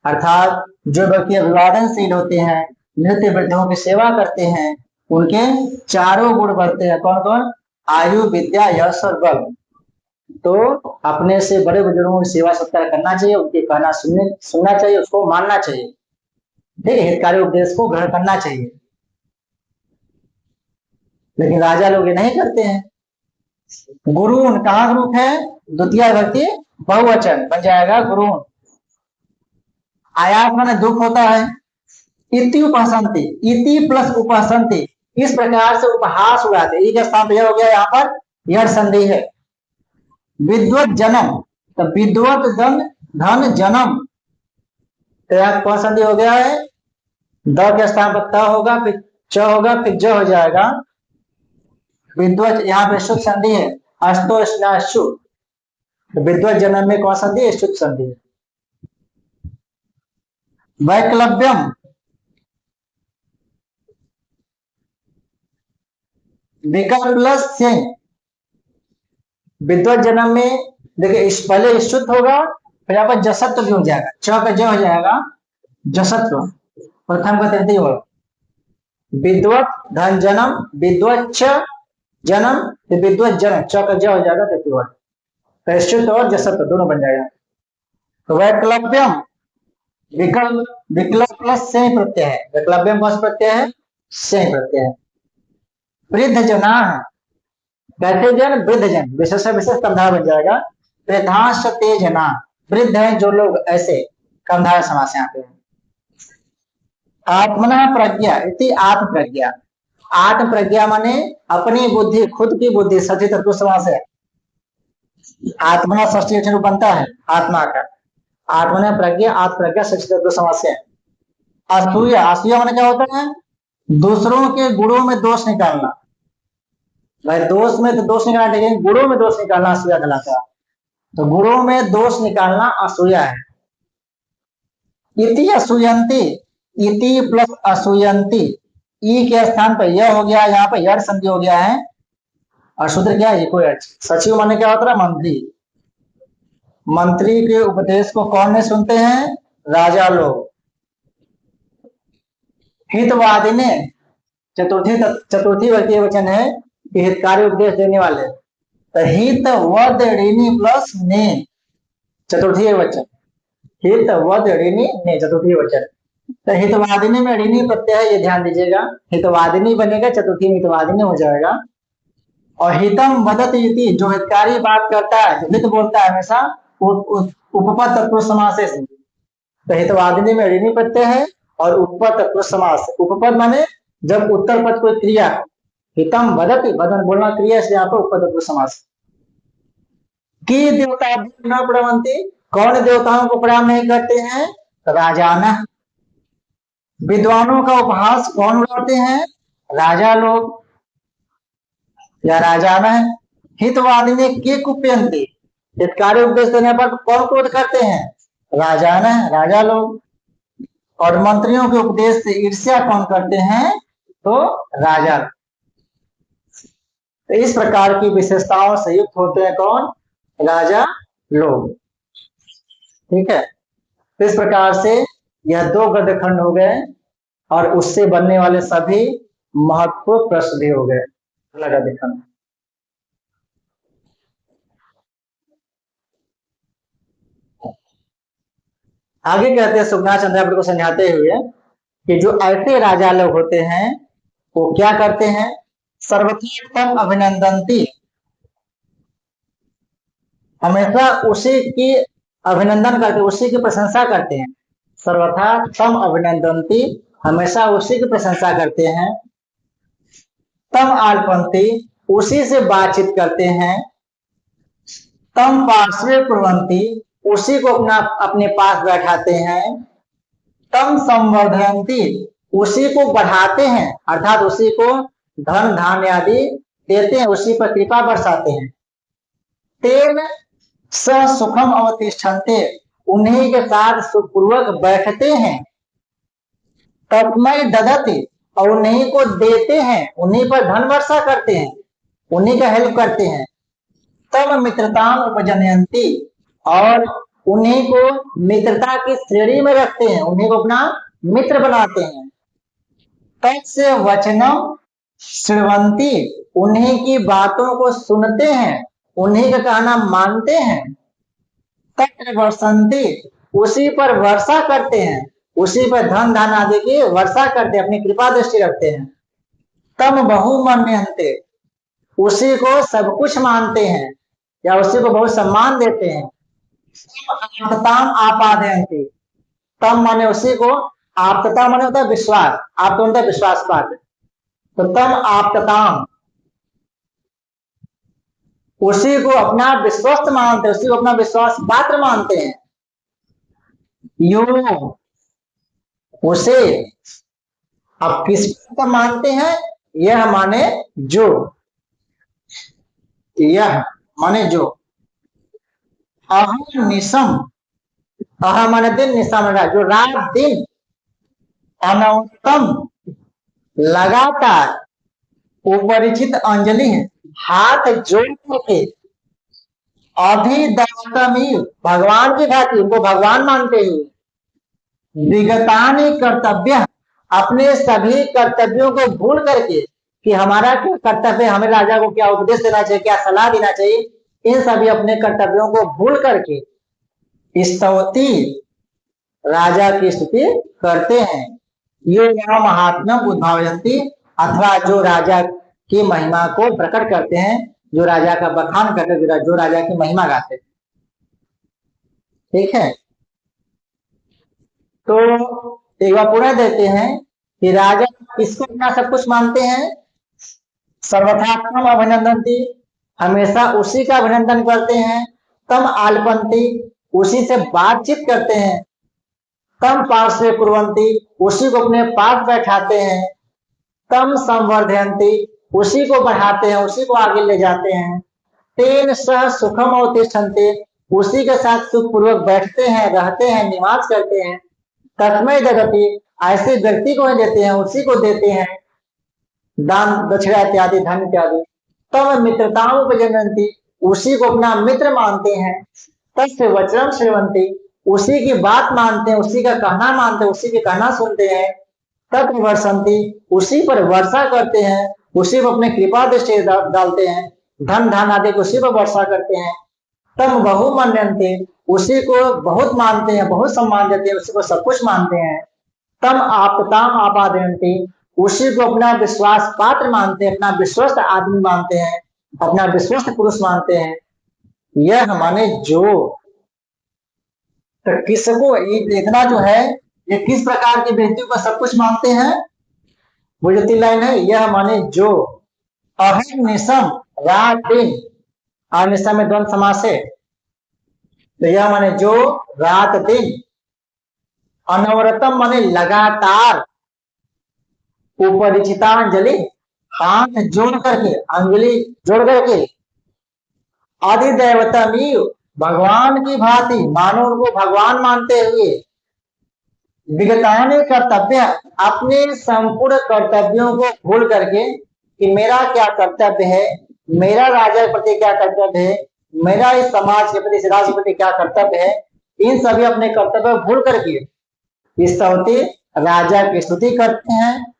अर्थात जो व्यक्ति अभिवादनशील होते हैं, नित्य वृद्धों की सेवा करते हैं, उनके चारों गुण बढ़ते हैं। कौन कौन, आयु विद्या यश और बल। तो अपने से बड़े बुजुर्गों की सेवा सत्कार करना चाहिए, उनके कहना सुनना चाहिए, उसको मानना चाहिए, ठीक है, हितकारी उपदेश को ग्रहण करना चाहिए। लेकिन राजा लोग ये नहीं करते हैं। गुरु कहाँ गुरु है, द्वितीय विभक्ति बहुवचन बन जाएगा गुरु। आयास माने दुख होता है, इति उपासन्ति, इति प्लस उपासन्ति, इस प्रकार से उपहास उड़ाते। एक स्थान पे यह हो गया, यहाँ पर यह संधि है। विद्वत जन्म, तो विद्वत धन जन्म, तो यहाँ कौन संधि हो गया है, द के स्थान पर त होगा, फिर च होगा, फिर ज हो जाएगा। विद्वत यहाँ पे शुद्ध संधि है, अस्तो स्नाशु, विद्वत जन्म में कौन संधि है, शुद्ध संधि है। वैक्लव्यम, विकल्प प्लस से, विद्वत जन्म में देखिए पहले शुद्ध होगा, फिर यहाँ पर जसत्व भी हो जाएगा, च का ज हो जाएगा जसत्व, प्रथम का तृतीय होगा। विद्वत धन जन्म, विद्वत जन्म, विद्वत जन्म, च का ज हो जाएगा तृतीय वर्ग, तो शुद्ध और जसत्व दोनों बन जाएगा। तो वैक्लव्यम, विकल्प प्लस से प्रत्यय है, वैक्लव्यम कौन सा प्रत्यय है, से प्रत्यय है। वृद्ध जना, कैसे जन, वृद्ध जन, विशेष विशेष कंधा बन जाएगा। वृद्धांश ते जना, वृद्ध है जो लोग, ऐसे कंधा समास यहाँ पे। आत्मना प्रज्ञा इति आत्म प्रज्ञा, आत्म प्रज्ञा माने अपनी बुद्धि, खुद की बुद्धि, षष्ठी तत्पुरुष समास है। आत्मना षष्ठी अक्षर बनता है आत्मा का, आत्मना प्रज्ञा, आत्म प्रज्ञा षष्ठी तत्पुरुष समास है। असूया, असूया माने क्या होता है, दूसरों के गुणों में दोष निकालना। भाई दोष में तो दोष निकालना, लेकिन गुणों में दोष निकालना असूया कहलाता है। तो गुणों में दोष निकालना असूया है। इति असूयंती, इति प्लस असूयंती, ई के स्थान पर यह हो गया, यहाँ पर यड़ संधि हो गया है। और शूद्र क्या है, कोई अर्थ। सचिव माने क्या होता है, मंत्री। मंत्री के उपदेश को कौन नहीं सुनते हैं, राजा लोग। हितवादी ने, चतुर्थी व्यक्ति वचन है कि हितकारी उपदेश देने वाले। तो हित वद ऋणी प्लस ने, चतुर्थी वचन, हित वद ऋणी ने, चतुर्थी वचन। तो हितवादिनी में ऋणी प्रत्यय है, ये ध्यान दीजिएगा, हितवादिनी बनेगा, चतुर्थी में हितवादिनी हो जाएगा। और हितम वदत इति, जो हितकारी बात करता है, जो हित बोलता है हमेशा, उपपद तत्पुरुष समास है। तो हितवादिनी में ऋणी प्रत्यय है और उपपद तत्पुरुष समास। उपपद माने जब उत्तर पद कोई क्रिया, हितम वदति, वदन बोलना क्रिया, इसलिए यहाँ पर उपपद तत्पुरुष समास। कि देवता न प्रणवंती, कौन देवताओं को प्रणाम नहीं करते हैं, राजाना। विद्वानों का उपहास कौन उड़ाते हैं, राजा लोग या राजाना है। हितवादिनी के कुप्यंती, हितकारी उपदेश देने पर कौन क्रोध करते हैं, राजाना है, राजा लोग। और मंत्रियों के उपदेश से ईर्ष्या कौन करते हैं, तो राजा। तो इस प्रकार की विशेषताओं से युक्त होते हैं कौन, राजा लोग, ठीक है। तो इस प्रकार से यह 2 गद्य खंड हो गए और उससे बनने वाले सभी महत्वपूर्ण प्रश्न भी हो गए। गद्य खंड आगे कहते हैं सुखनाथ चंद्रावली को समझाते हुए कि जो ऐसे राजा लोग होते हैं वो क्या करते हैं, सर्वोत्तम अभिनंदनती, हमेशा उसी की अभिनंदन करते, उसी की प्रशंसा करते हैं। सर्वथा तम अभिनंदनती, हमेशा उसी की प्रशंसा करते हैं। तम आलपंती, उसी से बातचीत करते हैं। तम पार्श्वे कुर्वन्ति, उसी को अपने पास बैठाते हैं। तम संवर्धयन्ति, उसी को बढ़ाते हैं, अर्थात उसी को धन धान्य आदि देते हैं, उसी पर कृपा बरसाते हैं। तेन स सुखम अवतिष्ठन्ते, उन्हीं के साथ सुखपूर्वक बैठते हैं। तस्मै ददति, और उन्हीं को देते हैं, उन्हीं पर धन वर्षा करते हैं, उन्हीं का हेल्प करते हैं। तब मित्रताम उपजनयन्ति, और उन्हीं को मित्रता की श्रेणी में रखते हैं, उन्हीं को अपना मित्र बनाते हैं। तत्स्य वचनम श्रवंती, उन्हीं की बातों को सुनते हैं, उन्हीं का कहना मानते हैं। तत्र वर्षन्ति, उसी पर वर्षा करते हैं, उसी पर धन धान आदि की वर्षा करते हैं, अपनी कृपा दृष्टि रखते हैं। तम बहुमन्यन्ते, उसी को सब कुछ मानते हैं या उसी को बहुत सम्मान देते हैं। आप्तताम आपादयन्ति, तम माने उसी को, आप्तता माने होता है विश्वास, आप तो होता है विश्वास पात्र, तो तम आप्तताम, उसी को अपना विश्वस्त मानते हैं, उसी को अपना विश्वास पात्र मानते हैं। यो, उसे, अब किस को मानते हैं, यह माने जो, यह माने जो। अहम निशम, अहम माने दिन, निशा माने जो रात दिन, अनवरतम लगातार, उपरिचित अंजलि है, हाथ जोड़ करके, अभिदैवतमी, भगवान की भांति, उनको भगवान मानते हुए, विगतानि कर्तव्य, अपने सभी कर्तव्यों को भूल करके कि हमारा क्या कर्तव्य, हमें राजा को क्या उपदेश देना चाहिए, क्या सलाह देना चाहिए, इन सभी अपने कर्तव्यों को भूल करके स्तौति, राजा की स्तुति करते हैं। ये महात्मा उद्भावयन्ति, अथवा जो राजा की महिमा को प्रकट करते हैं, जो राजा का बखान करते हैं, जो राजा की महिमा गाते हैं। ठीक है, तो एक बार पुनः देते हैं कि राजा किसको अपना सब कुछ मानते हैं, सर्वथात्म अभिनंदनती, हमेशा उसी का अभिनंदन करते हैं। तम आलपंती, उसी से बातचीत करते हैं। तम पार्श्वे कुर्वन्ति, उसी को अपने पास बैठाते हैं। तम संवर्धयन्ति, उसी को बढ़ाते हैं, उसी को आगे ले जाते हैं। तेन सह सुखम अवतिष्ठन्ते, उसी के साथ सुखपूर्वक बैठते हैं, रहते हैं, निवास करते हैं। तस्मै ददति, ऐसे व्यक्ति को देते हैं, उसी को देते हैं दान दक्षिणा इत्यादि, धन इत्यादि। तब मित्रताओं उपजनन्ति, उसी को अपना मित्र मानते हैं। तस्य वचनम श्रवन्ति, उसी की बात मानते हैं, उसी का कहना मानते हैं, उसी के कहना सुनते हैं। तत्र वर्षन्ति, उसी पर वर्षा करते हैं, उसी पर अपने कृपा दृष्टि डालते हैं, धन धान आदि उसी पर वर्षा करते हैं। तम बहुमन्यन्ते, उसी को बहुत मानते हैं, बहुत सम्मान देते हैं, उसी को सब कुछ मानते हैं। तम आप्तताम आपादयन्ति, उसी को अपना विश्वास पात्र मानते हैं, अपना विश्वस्त आदमी मानते हैं, अपना विश्वस्त पुरुष मानते हैं। यह माने जो, तो किसको, इतना जो है ये किस प्रकार की व्यक्तियों को सब कुछ मानते हैं, वो जो 3 लाइन है, यह माने जो। अहम निशम, रात दिन, अनिशा में द्वंद समास है, तो यह माने जो रात दिन। अनवरतम माने लगातार। उपरिचितांजलि, हाथ जोड़ करके, अंजलि जोड़ करके। अधिदैवतमी, भगवान की भांति, मानो उनको भगवान मानते हुए। विगतानि कर्तव्य, अपने संपूर्ण कर्तव्यों को भूल करके कि मेरा क्या कर्तव्य है, मेरा राजा के प्रति क्या कर्तव्य है, मेरा इस समाज के प्रति, इस राष्ट्र के प्रति क्या कर्तव्य है, इन सभी अपने कर्तव्य भूल करके स्तुति, राजा की स्तुति करते हैं।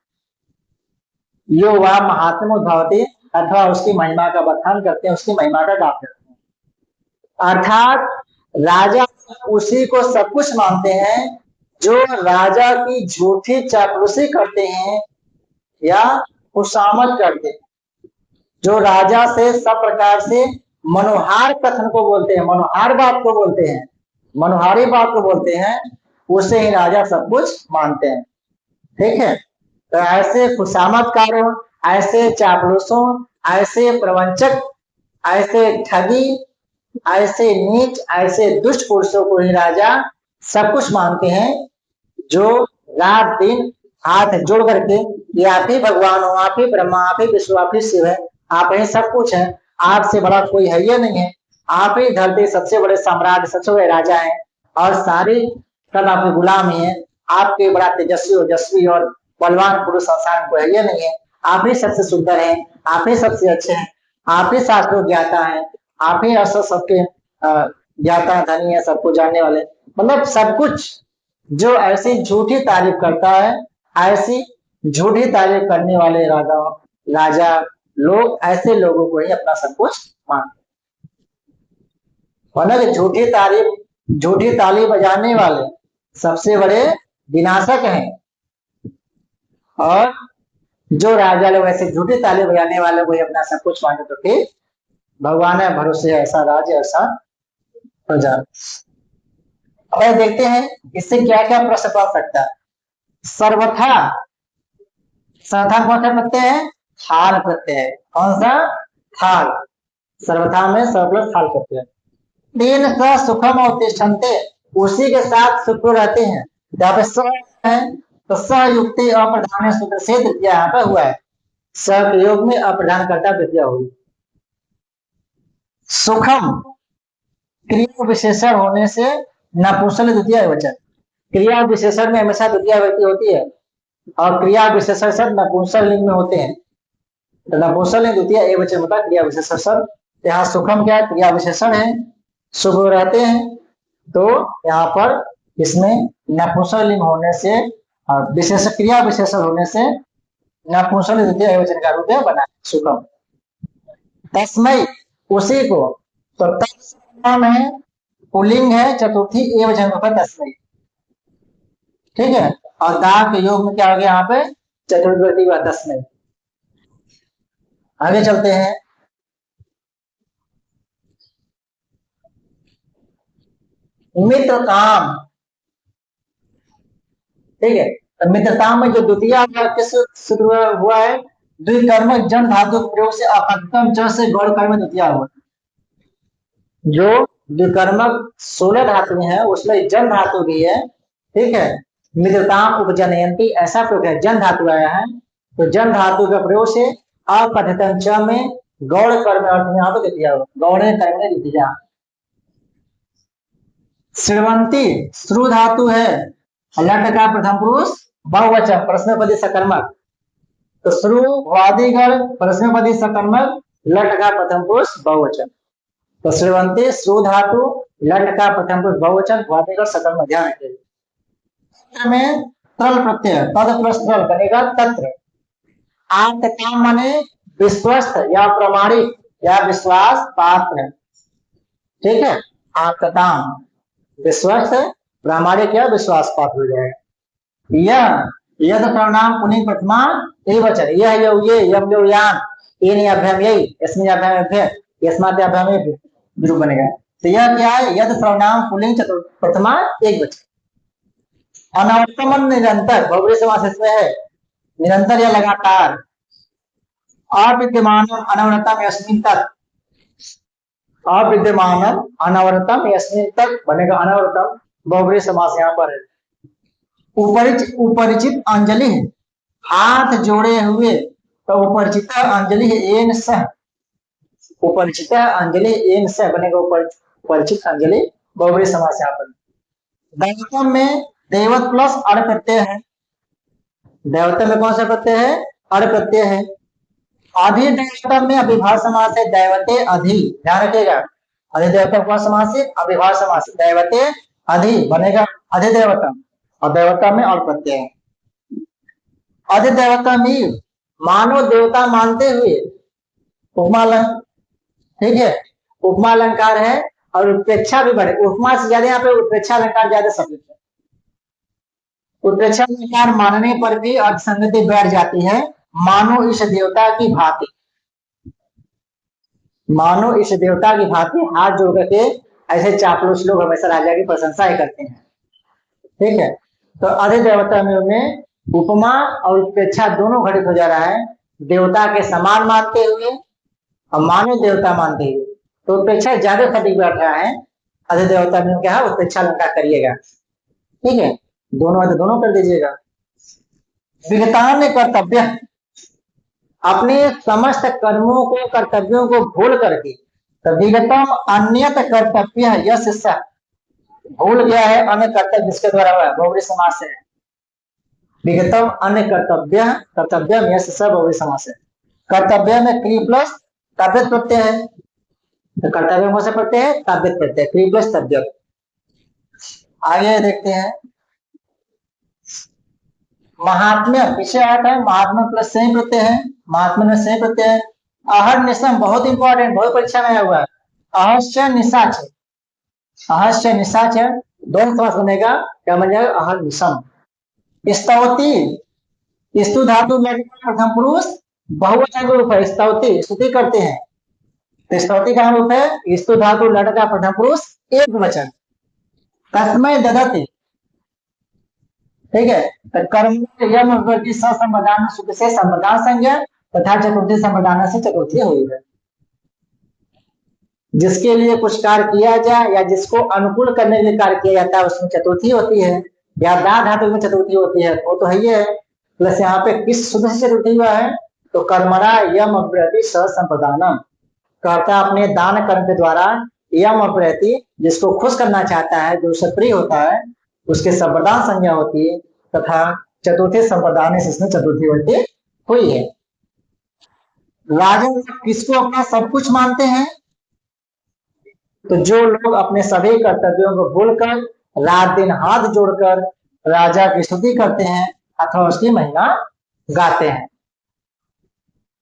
यो वह महात्मा उद्भवती, अथवा उसकी महिमा का बखान करते हैं, उसकी महिमा का गान करते हैं। अर्थात राजा उसी को सब कुछ मानते हैं जो राजा की झूठी चापलूसी करते हैं या खुशामद करते हैं, जो राजा से सब प्रकार से मनोहार कथन को बोलते हैं, मनोहार बात को बोलते हैं, मनोहारी बात को बोलते हैं, उसे ही राजा सब कुछ मानते हैं। ठीक है, तो ऐसे खुशामदकारों, ऐसे चापलूसों, ऐसे प्रवंचक, ऐसे ठगी, ऐसे नीच, ऐसे दुष्ट पुरुषों को ही राजा सब कुछ मानते हैं, जो रात दिन हाथ जोड़ करके ये आप ही भगवान हो, आप ही ब्रह्मा, आप ही विष्णु, आप ही शिव है, आप ही सब कुछ है, आपसे बड़ा कोई है ही नहीं है, आप ही धरती सबसे बड़े सम्राट, सबसे बड़े राजा हैं, और सारी सब आपके गुलाम ही है, आपके बड़ा तेजस्वी ओजस्वी और बलवान पुरुष संसार में कोई है ही नहीं है, आप ही सबसे सुंदर है, आप ही सबसे अच्छे हैं, आप ही शास्त्रों ज्ञाता है, आप ही ऐसा सबके ज्ञाता धनी है, सबको जानने वाले, मतलब सब कुछ। जो ऐसी झूठी तारीफ करता है, ऐसी झूठी तारीफ करने वाले राजा लोग ऐसे लोगों को ही अपना सब कुछ मानते, वरना झूठी ताली बजाने वाले सबसे बड़े विनाशक हैं, और जो राजा लोग ऐसे झूठी ताली बजाने वाले को ही अपना सब कुछ माने, तो फिर भगवान है भरोसे ऐसा राज्य ऐसा प्रजा। अब देखते हैं इससे क्या क्या प्रश्न पड़ सकता है। सर्वथा, सर्वथा कौन सा प्रत्यय है? थाल प्रत्यय है। कौन सा? थाल। सर्वथा में सर्वप्लस थाल प्रत्यय। तीन स सुखम और तिष्ठन्ते, उसी के साथ सुख रहते हैं। यहाँ पे स है तो सयुक्ति अप्रधान सूत्र से द्वितीय यहाँ पे हुआ है, स के योग में अप्रधान करता द्वितीय हुई। सुखम क्रिया विशेषण होने से नपुंसक द्वितीय वचन, क्रिया विशेषण में हमेशा द्वितीय व्यक्ति होती है, और क्रिया विशेषण शब्द नपुंसक लिंग में होते हैं, तो नपुंसक लिंग द्वितीय एवचन होता है क्रिया विशेषण शब्द। यहाँ सुखम क्या है? क्रिया विशेषण है, शुभ रहते हैं, तो यहाँ पर इसमें नपुंसक लिंग होने से विशेष क्रिया विशेषण होने से नपुंसक द्वितीय एवचन का रूप बना सुखम। तस्मै, उसी को, तो नाम है, पुल्लिंग है, चतुर्थी एवचन होता है तस्मै। ठीक है, और दा के योग में क्या हो गया यहाँ पे? चतुर्थी हुआ तस्मै। आगे चलते हैं। मित्रताम, ठीक है, तो मित्रताम में जो द्वितीय किस सूत्र हुआ है? द्विकर्मक जन धातु प्रयोग से अकर्तम च से गौड़ कर्म द्वितीय हुआ। जो द्विकर्मक 16 धातु है उसमें जन धातु भी है। ठीक है, मित्रताम उपजनयंती ऐसा प्रयोग है, जन धातु आया है, तो जन धातु के प्रयोग से अकथितम च में गौड़ कर्म अर्थ यहाँ पे द्वितीय हुआ, गौड़े कर्म में द्वितीय। श्रवंती श्रु धातु है, लट का प्रथम पुरुष बहुवचन प्रश्नपदी सकर्मक, तो श्रु वादिगण प्रश्नपदी सकर्मक, लट का प्रथम पुरुष बहुवचन, तो श्रवंती श्रु धातु, लट का प्रथम पुरुष बहुवचन, वादिगण सकर्मक। ध्यान रखिए में तल प्रत्यय तद प्लस तल बनेगा तत्र। आत्मा माने विश्वस्त या प्रमाणिक या विश्वास पात्र। ठीक है, आत्मा विश्वस्त प्रामाणिक या विश्वास पात्र हो जाएगा। यह यद प्रणाम पुलिंग प्रथमा वचन, यह ये यम यो यान इन अभ्याम यही इसमें अभ्याम अभ्य यस्मात् अभ्याम विरूप बनेगा। तो यह क्या है? यद प्रणाम पुलिंग प्रथमा एक वचन। अनवर्तमान निरंतर बहुब्रीहि समास इसमें है, निरंतर या लगातार। अविद्यमान अनवरतम यस्मिन् तत्, अविद्यमान अनवरतम यस्मिन् तत् बनेगा अनवरतम, बहुब्रीहि समास यहाँ पर है। उपरिचित अंजलि, हाथ जोड़े हुए, तो उपरिचित अंजलि एन सह, उपरिचित अंजलि एन सह बनेगा उपरिचित अंजलि, बहुब्रीहि समास यहाँ पर। दैवतम में देवत प्लस अड़ प्रत्यय है, दैवतम में कौन सा प्रत्यय है? अड़ प्रत्यय है। अधिदैवतम में अभिभाव समास है, दैवते अधि, ध्यान रखिएगा, अधिदैवतम कौन समास है? अभिभाव समास, दैवते अधि बनेगा अधिदैवतम, और देवता में और प्रत्यय है। अधिदेवता में मानो देवता मानते हुए, उपमा अलंकार, ठीक है, उपमा अलंकार है, और उत्प्रेक्षा भी बढ़े। उपमा से ज्यादा यहाँ पे उत्प्रेक्षा अलंकार ज्यादा सफल है। उत्प्रेक्षा अलंकार मानने पर भी अर्धसंगति बैठ जाती है। मानो इस देवता की भांति, मानो इस देवता की भांति हाथ जोड़ करके ऐसे चापलूस लोग हमेशा राजा की प्रशंसा ही करते हैं। ठीक है, तो अधिदेवता में उपमा और उत्प्रेक्षा दोनों घटित हो जा रहा है। देवता के समान मानते हुए और मानव देवता मानते हुए, तो उत्प्रेक्षा ज्यादा खटिक बैठ रहा है। अधिदेवता में क्या है, उत्प्रेक्षा अलंकार करिएगा। ठीक है, दोनों कर दीजिएगा। विगतान कर्तव्य, अपने समस्त कर्मों को कर्तव्यों को भूल करके, तो विगतम अन्यत कर्तव्य यश स, भूल गया है अन्य कर्तव्य जिसके द्वारा हुआ है, बहुव्रीहि समास है। विगतम अन्य कर्तव्य, कर्तव्यम यश स बहुव्रीहि समास है। कर्तव्य में क्रिया प्लस तद्धित प्रत्यय है, तो कर्तव्य कौन से प्रत्यय है, तद्धित प्रत्यय, क्रिया प्लस तद्धित। आगे देखते हैं महात्म्य, पीछे आता है महात्म्य प्लस सही प्रत्यय है, महात्म्य में सही प्रत्यय है। आहर निशम, बहुत इंपॉर्टेंट, बहुत परीक्षा में आया हुआ है। अहस्य निशाच, अहस्य निशाच दोनों समास बनेगा, क्या बन जाएगा, आहर निशम। स्तौति, स्तु धातु में प्रथम पुरुष बहुवचन रूप है। स्तौति, स्तुति करते हैं, तो स्तौति का रूप है स्तु धातु लट का प्रथम पुरुष एक वचन। तस्मै ददति, ठीक है, तो कर्म यम विभक्ति ससंबंधान सुख से संबंधान संज्ञा तथा चतुर्थी संबंधान से चतुर्थी हुई है। जिसके लिए कुछ कार्य किया जाए या जिसको अनुकूल करने के लिए कार्य किया जाता है उसमें चतुर्थी होती है, या दा धातु में चतुर्थी होती है, वो तो है ही है। प्लस यहाँ पे किस शुद्ध से चतुर्थी हुआ है, तो कर्मणा यम अप्रति ससंपदानम, कर्ता अपने दान कर्म के द्वारा यम अप्रति, जिसको खुश करना चाहता है, जो उससे प्रिय होता है, उसके संप्रदान संज्ञा होती है, तथा चतुर्थी संप्रदान से इसमें चतुर्थी होती हुई है। राजा किसको अपना सब कुछ मानते हैं, तो जो लोग अपने सभी कर्तव्यों को भूलकर रात दिन हाथ जोड़कर राजा की स्तुति करते हैं अथवा उसकी महिमा गाते हैं।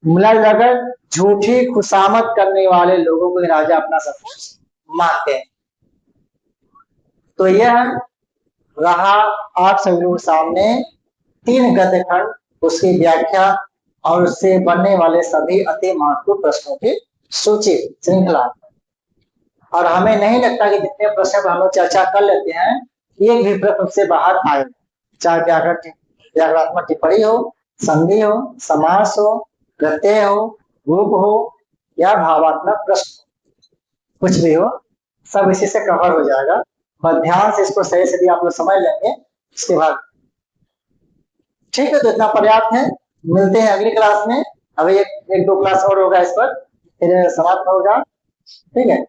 मिला जाकर झूठी खुशामद करने वाले लोगों को राजा अपना सब कुछ मानते हैं। तो यह रहा आप सभी लोगों के सामने 3 गद्य खंड, उसकी व्याख्या और उससे बनने वाले सभी अति महत्वपूर्ण प्रश्नों की सूची श्रृंखला। और हमें नहीं लगता कि जितने प्रश्न हम लोग चर्चा कर लेते हैं एक भी प्रश्न से बाहर आए, चाहे व्याकरणात्मक टिप्पणी हो, संधि हो, समास हो, प्रत्यय हो, रूप हो या भावात्मक प्रश्न, कुछ भी हो, सब इसी से कवर हो जाएगा। बस ध्यान से इसको सही से भी आप लोग समझ लेंगे, इसके बाद ठीक है। तो इतना पर्याप्त है, मिलते हैं अगली क्लास में। अभी एक 2 क्लास और होगा, इस पर फिर समाप्त होगा। ठीक है,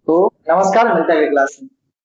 तो नमस्कार, मिलते हैं अगली क्लास में।